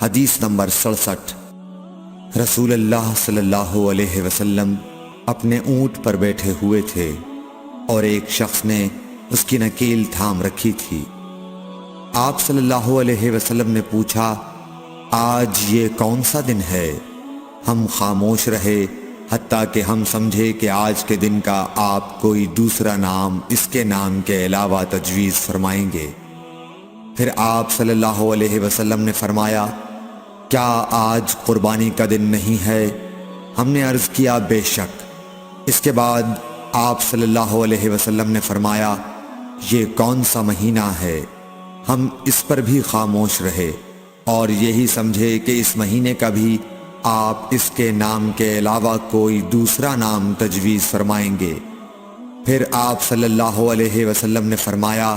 حدیث نمبر 67۔ رسول اللہ صلی اللہ علیہ وسلم اپنے اونٹ پر بیٹھے ہوئے تھے اور ایک شخص نے اس کی نکیل تھام رکھی تھی۔ آپ صلی اللہ علیہ وسلم نے پوچھا، آج یہ کون سا دن ہے؟ ہم خاموش رہے حتیٰ کہ ہم سمجھے کہ آج کے دن کا آپ کوئی دوسرا نام اس کے نام کے علاوہ تجویز فرمائیں گے۔ پھر آپ صلی اللہ علیہ وسلم نے فرمایا، کیا آج قربانی کا دن نہیں ہے؟ ہم نے عرض کیا، بے شک۔ اس کے بعد آپ صلی اللہ علیہ وسلم نے فرمایا، یہ کون سا مہینہ ہے؟ ہم اس پر بھی خاموش رہے اور یہی سمجھے کہ اس مہینے کا بھی آپ اس کے نام کے علاوہ کوئی دوسرا نام تجویز فرمائیں گے۔ پھر آپ صلی اللہ علیہ وسلم نے فرمایا،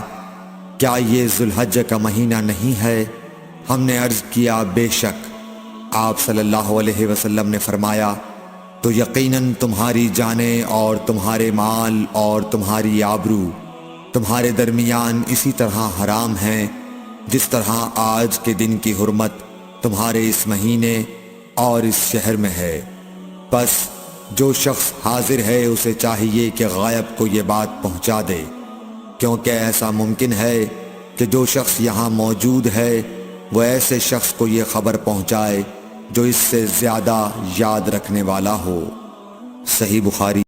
کیا یہ ذو الحجہ کا مہینہ نہیں ہے؟ ہم نے عرض کیا، بے شک۔ آپ صلی اللہ علیہ وسلم نے فرمایا، تو یقیناً تمہاری جانیں اور تمہارے مال اور تمہاری آبرو تمہارے درمیان اسی طرح حرام ہیں جس طرح آج کے دن کی حرمت تمہارے اس مہینے اور اس شہر میں ہے۔ پس جو شخص حاضر ہے اسے چاہیے کہ غائب کو یہ بات پہنچا دے، کیونکہ ایسا ممکن ہے کہ جو شخص یہاں موجود ہے وہ ایسے شخص کو یہ خبر پہنچائے جو اس سے زیادہ یاد رکھنے والا ہو۔ صحیح بخاری۔